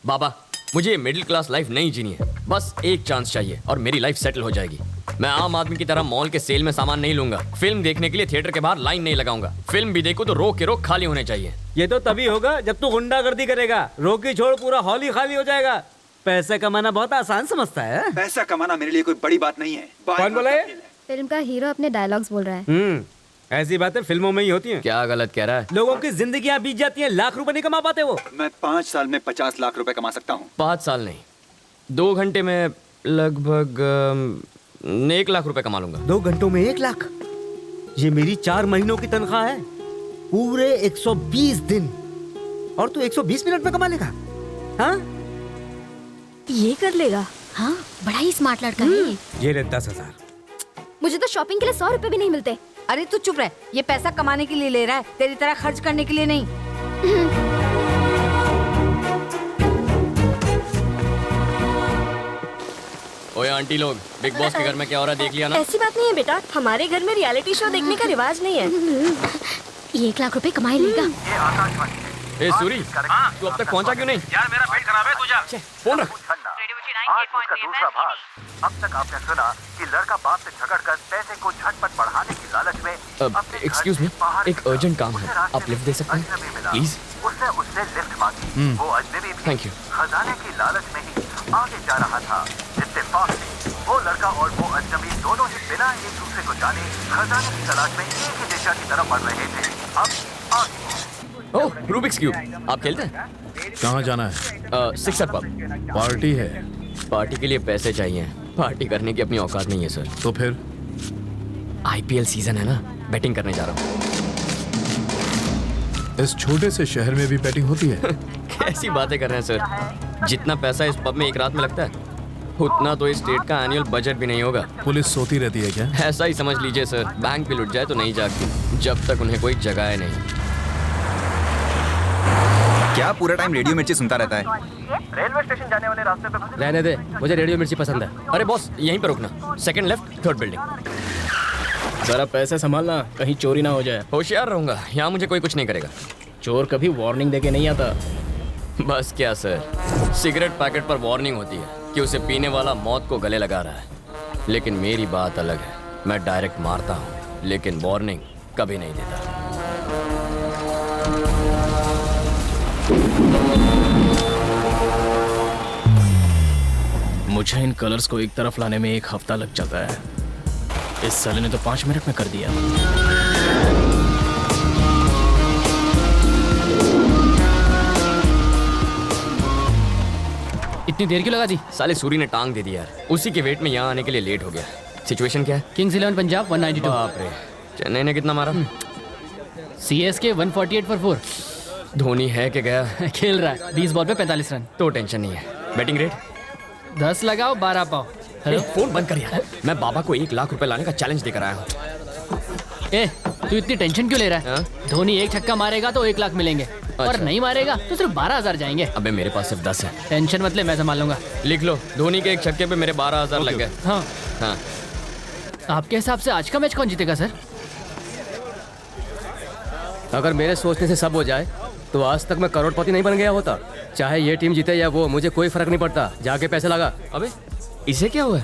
बाबा मुझे ये middle class life नहीं जीनी है, बस एक चांस चाहिए और मेरी लाइफ सेटल हो जाएगी। मैं आम आदमी की तरह मॉल के सेल में सामान नहीं लूंगा, फिल्म देखने के लिए थिएटर के बाहर लाइन नहीं लगाऊंगा, फिल्म भी देखूं तो रोक के रोक खाली होने चाहिए। ये तो तभी होगा जब तू गुंडागर्दी करेगा, रोकी छोड़ पूरा हॉल ही खाली हो जाएगा। पैसा कमाना बहुत आसान समझता है। पैसा कमाना मेरे लिए कोई बड़ी बात नहीं है। कौन बोला है? फिल्म का हीरो अपने डायलॉग्स बोल रहा है। ऐसी बातें फिल्मों में ही होती हैं। क्या गलत कह रहा है? लोगों की जिंदगियां बीत जाती हैं, लाख रुपए नहीं कमा पाते वो। मैं 5 साल में 50 लाख रुपए कमा सकता हूँ। 5 साल नहीं, 2 घंटे में लगभग 1 लाख रुपए कमा लूंगा। 2 घंटों में 1 लाख? ये मेरी 4 महीनों की तनख्वाह है, पूरे 120 दिन। और तू 120 मिनट में कमा लेगा? हाँ, ये कर लेगा। हाँ, बड़ा ही स्मार्ट लड़का है। ये ले 10,000। मुझे तो शॉपिंग के लिए 100 रुपए भी नहीं मिलते। अरे तू चुप रह, ये पैसा कमाने के लिए ले रहा है, तेरी तरह खर्च करने के लिए नहीं। ओए आंटी लोग, बिग बॉस के घर में क्या हो रहा है देख लिया ना? ऐसी बात नहीं है बेटा, हमारे घर में रियलिटी शो देखने का रिवाज नहीं है। ये 1 लाख रुपए कमाई लेगा। ए सूरी, तू अब तक पहुंचा क्यों नहीं? यार मेरा पेट खराब है, तू जा। फोन रख। आज उसका दूसरा भाग। अब तक आपने सुना कि लड़का बाप से झगड़कर पैसे को झटपट बढ़ाने की लालच में एक्सक्यूज मी, एक अर्जेंट काम है, आप लिफ्ट दे सकते हैं प्लीज? उसने उससे लिफ्ट मांगी। वो अजनबी भी थैंक यू। खजाने की लालच में ही आगे जा रहा था। इत्तेफाक से वो लड़का और वो अजनबी दोनों ही बिना एक दूसरे को जाने खजाने की तलाश में एक ही दिशा की तरफ बढ़ रहे थे। अब आगे। ओह, रूबिक्स क्यूब, आप खेलते हैं? कहाँ जाना है? Sixer pub. पार्टी है। पार्टी के लिए पैसे चाहिए, पार्टी करने की अपनी औकात नहीं है सर। तो फिर? IPL सीजन है ना, बैटिंग करने जा रहा हूँ। इस छोटे से शहर में भी बैटिंग होती है? कैसी बातें कर रहे हैं सर, जितना पैसा इस पब में एक रात में लगता है उतना तो इस स्टेट का एनुअल बजट भी नहीं होगा। पुलिस सोती रहती है क्या? ऐसा ही समझ लीजिए सर, बैंक भी लुट जाए तो नहीं जागती जब तक उन्हें कोई जगाए नहीं। क्या पूरा टाइम रेडियो मिर्ची सुनता रहता है? रेलवे स्टेशन जाने वाले रास्ते पे रहने दे, मुझे रेडियो मिर्ची पसंद है। अरे बॉस, यहीं पर रुकना, सेकंड लेफ्ट, थर्ड बिल्डिंग। जरा पैसे संभालना, कहीं चोरी ना हो जाए। होशियार रहूंगा, यहाँ मुझे कोई कुछ नहीं करेगा। चोर कभी वार्निंग देके नहीं आता। बस क्या सर, सिगरेट पैकेट पर वार्निंग होती है कि उसे पीने वाला मौत को गले लगा रहा है, लेकिन मेरी बात अलग है। मैं डायरेक्ट मारता हूँ, लेकिन वार्निंग कभी नहीं देता। मुझे इन कलर्स को एक तरफ लाने में 1 हफ्ता लग जाता है। इस साले ने तो 5 मिनट में कर दिया। इतनी देर क्यों लगा दी? साले सूरी ने टांग दे दी यार, उसी के वेट में यहाँ आने के लिए लेट हो गया। सिचुएशन क्या है? किंग्स 11 पंजाब 192। बाप रे, चेन्नई ने कितना मारा? CSK 148 for 4। धोनी है कि गया? खेल रहा है, 20 बॉल पे 45 रन। तो टेंशन नहीं है। बैटिंग रेट 10 लगाओ 12 पाओ। हेलो, फोन बंद कर यार। मैं बाबा को 1 लाख रुपए लाने का चैलेंज देकर आया हूँ। ए, तू इतनी टेंशन क्यों ले रहा है? धोनी 1 छक्का मारेगा तो 1 लाख मिलेंगे, और नहीं मारेगा तो सिर्फ 12,000 जाएंगे। अबे मेरे पास सिर्फ 10 है। टेंशन मत ले, मैं संभाल लूंगा। लिख लो, धोनी के 1 छक्के पे मेरे 12,000 लग गए। हाँ हाँ। आपके हिसाब से आज का मैच कौन जीतेगा सर? अगर मेरे सोचने से सब हो जाए तो आज तक मैं करोड़पति नहीं बन गया होता। चाहे ये टीम जीते या वो, मुझे कोई फर्क नहीं पड़ता। जाके पैसे लगा। अबे इसे क्या हुआ?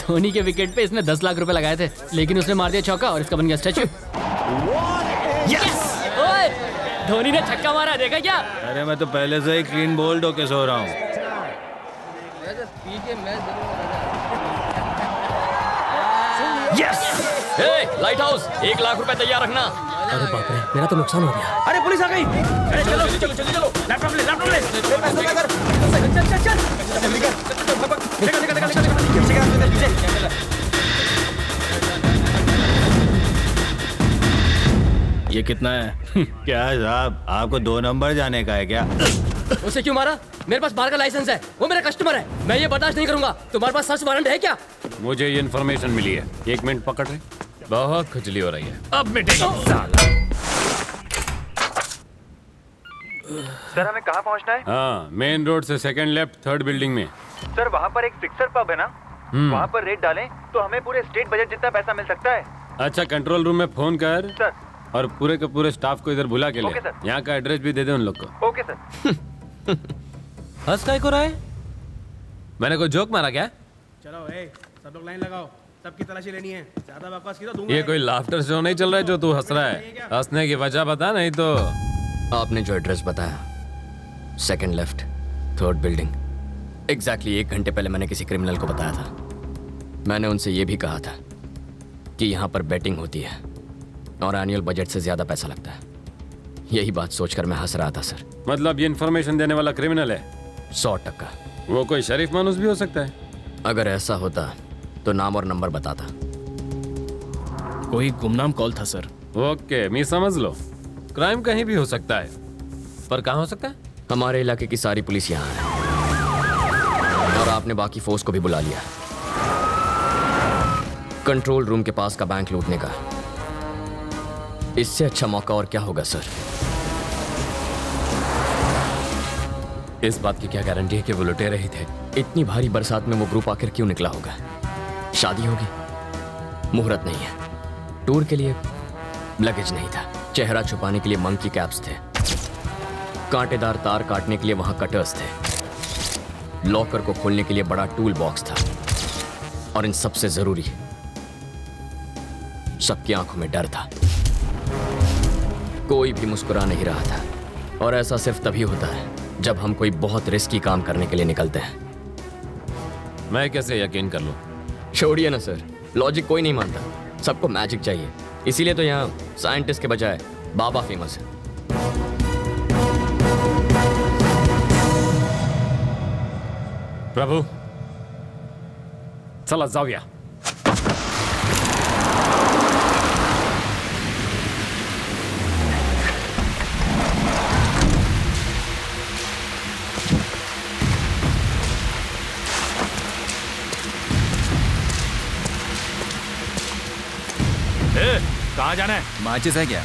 धोनी के विकेट पे इसने 10 लाख रुपए लगाए थे, लेकिन उसने मार दिया चौका और इसका बन गया स्टैचू। ओए, धोनी ने छक्का मारा, देखा क्या? अरे मैं तो पहले से ही क्लीन बोल्ड होके सो रहा हूँ। लाइट हाउस, 1 लाख रुपए तैयार रखना। अरे बाप रे, मेरा तो नुकसान हो गया। अरे पुलिस आ गई। अरे चलो चलो चलो चलो, लैपटॉप ले, लैपटॉप ले। चल चल चल, जल्दी कर। निकल निकल निकल निकल। ये कितना है? क्या साहब, आपको 2 नंबर जाने का है क्या? उसे क्यों मारा? मेरे पास बार का लाइसेंस है, वो मेरा कस्टमर है। मैं ये बर्दाश्त नहीं करूंगा। तुम्हारे पास सर्च वारंट है क्या? मुझे ये इन्फॉर्मेशन मिली है। 1 मिनट पकड़ रहे। बहुत खुजली हो रही है। अब मिटेगी सर, हमें कहाँ पहुँचना है? हाँ, मेन रोड से सेकंड लेफ्ट, थर्ड बिल्डिंग में। सर, वहाँ पर एक फिक्सर पब है ना, वहाँ पर रेट डालें तो हमें पूरे स्टेट बजट जितना पैसा मिल सकता है। अच्छा, कंट्रोल रूम में फोन कर सर, और पूरे के पूरे स्टाफ को इधर बुला के ले। Okay sir. यहाँ का एड्रेस भी दे दे उन लोग को। Okay sir. हंस काय को रहा है? मैंने कोई जोक मारा क्या? चलो सब लोग लाइन लगाओ, सबकी तलाशी लेनी है। ज्यादा बकवास की तो दूंगा। ये कोई लाफ्टर शो नहीं चल रहा है जो तू हंस रहा है। हंसने की वजह बता, नहीं तो। आपने जो एड्रेस बताया, second left, third building, exactly 1 घंटे पहले मैंने किसी क्रिमिनल को बताया था। मैंने उनसे ये भी कहा था कि यहाँ पर बेटिंग होती है और एनुअल बजट से ज्यादा पैसा लगता है। यही बात सोचकर मैं हंस रहा था सर। मतलब ये इन्फॉर्मेशन देने वाला क्रिमिनल है? 100%। वो कोई शरीफ मानुस भी हो सकता है। अगर ऐसा होता तो नाम और नंबर बताता। कोई गुमनाम कॉल था सर। ओके, मैं समझ लो। क्राइम कहीं भी हो सकता है, पर कहाँ हो सकता है? हमारे इलाके की सारी पुलिस यहाँ है और आपने बाकी फोर्स को भी बुला लिया कंट्रोल रूम के पास का बैंक लूटने का। इससे अच्छा मौका और क्या होगा सर? इस बात की क्या गारंटी है कि वो लुटेरे ही थे? इतनी भारी बरसात में वो ग्रुप आखिर क्यों निकला होगा? शादी होगी, मुहूर्त नहीं है, टूर के लिए लगेज नहीं था, चेहरा छुपाने के लिए मंकी कैप्स थे, कांटेदार तार काटने के लिए वहां कटर्स थे, लॉकर को खोलने के लिए बड़ा टूल बॉक्स था, और इन सबसे जरूरी सबकी आंखों में डर था। कोई भी मुस्कुरा नहीं रहा था, और ऐसा सिर्फ तभी होता है जब हम कोई बहुत रिस्की काम करने के लिए निकलते हैं। मैं कैसे यकीन कर लूं? छोड़िए ना सर, लॉजिक कोई नहीं मानता, सबको मैजिक चाहिए। इसीलिए तो यहाँ साइंटिस्ट के बजाय बाबा फेमस है। प्रभु, चला जाऊया। कहाँ जाना है? माचिस है क्या?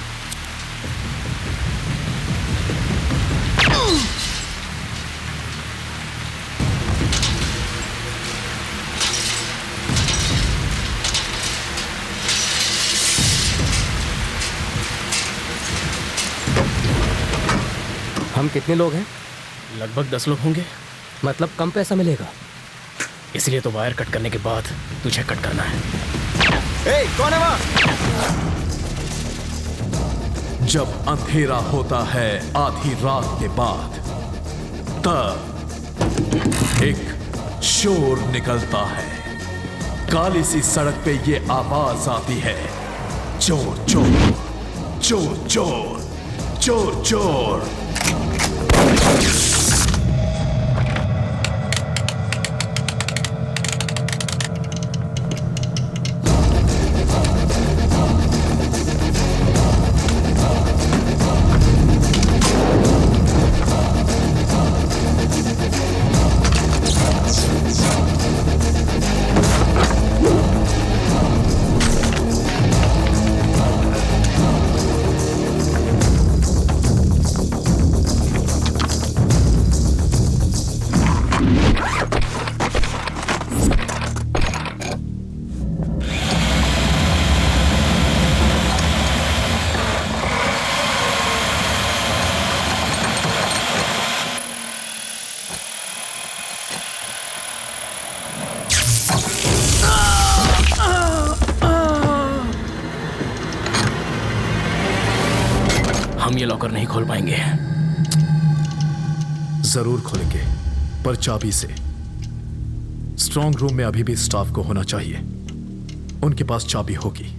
हम कितने लोग हैं? लगभग 10 लोग होंगे। मतलब कम पैसा मिलेगा? इसलिए तो वायर कट करने के बाद तुझे कट करना है। कौन है वहाँ? जब अंधेरा होता है आधी रात के बाद, तब एक शोर निकलता है। काली सी सड़क पे ये आवाज आती है, चोर चोर, चोर चोर, चोर चोर। हम ये लॉकर नहीं खोल पाएंगे। जरूर खोलेंगे, पर चाबी से। स्ट्रांग रूम में अभी भी स्टाफ को होना चाहिए, उनके पास चाबी होगी।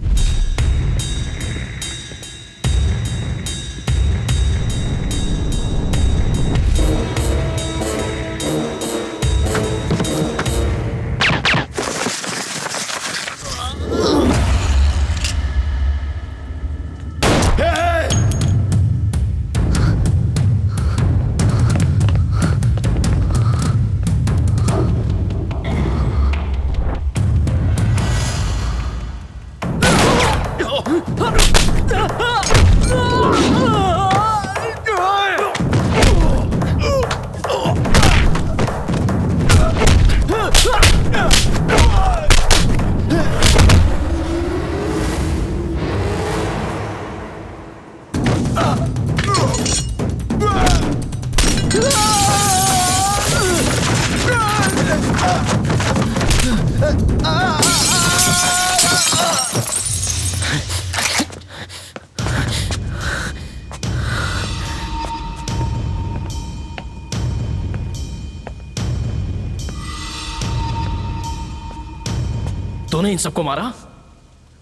तूने इन सबको मारा?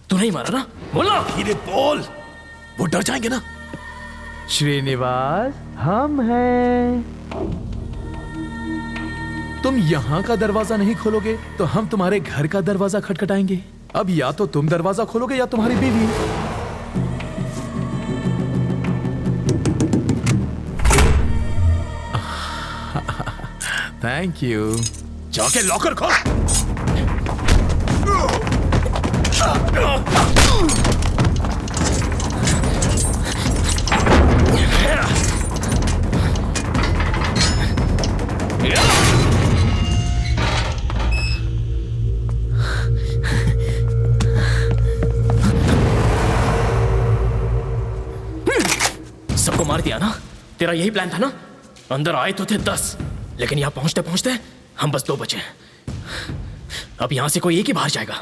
तू नहीं मारा ना? बोला धीरे बोल, वो डर जाएंगे ना। श्रीनिवास, हम हैं। तुम यहाँ का दरवाजा नहीं खोलोगे तो हम तुम्हारे घर का दरवाजा खटखटाएंगे। अब या तो तुम दरवाजा खोलोगे या तुम्हारी बीवी। Thank you. जाके लॉकर खोल। सबको मार दिया ना? तेरा यही प्लान था ना? अंदर आए तो थे 10, लेकिन यहाँ पहुंचते पहुंचते हम बस 2 बचे। अब यहाँ से कोई एक ही बाहर जाएगा।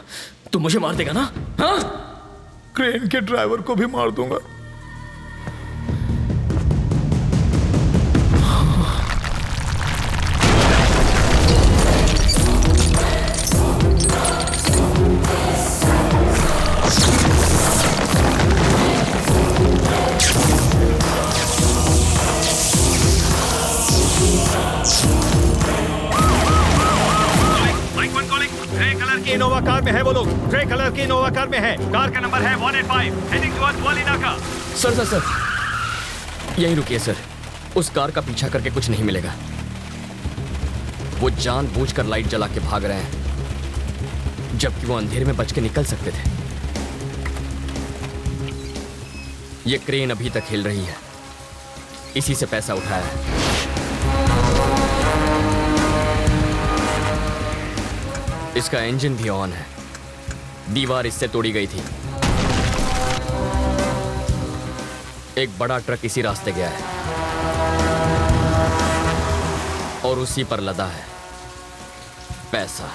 तू मुझे मार देगा ना? हाँ? क्रेन के ड्राइवर को भी मार दूंगा। इनोवा कार में है वो लोग। ग्रे कलर की इनोवा कार में है। कार का नंबर है 185, हेडिंग टुवर्ड्स वाली नाका। सर यहीं रुकिए सर। उस कार का पीछा करके कुछ नहीं मिलेगा। वो जानबूझकर लाइट जला के भाग रहे हैं, जबकि वो अंधेरे में बच के निकल सकते थे। ये क्रेन अभी तक हिल रही है, इसी से पैसा उठाया है। इसका इंजन भी ऑन है। दीवार इससे तोड़ी गई थी। एक बड़ा ट्रक इसी रास्ते गया है और उसी पर लदा है पैसा।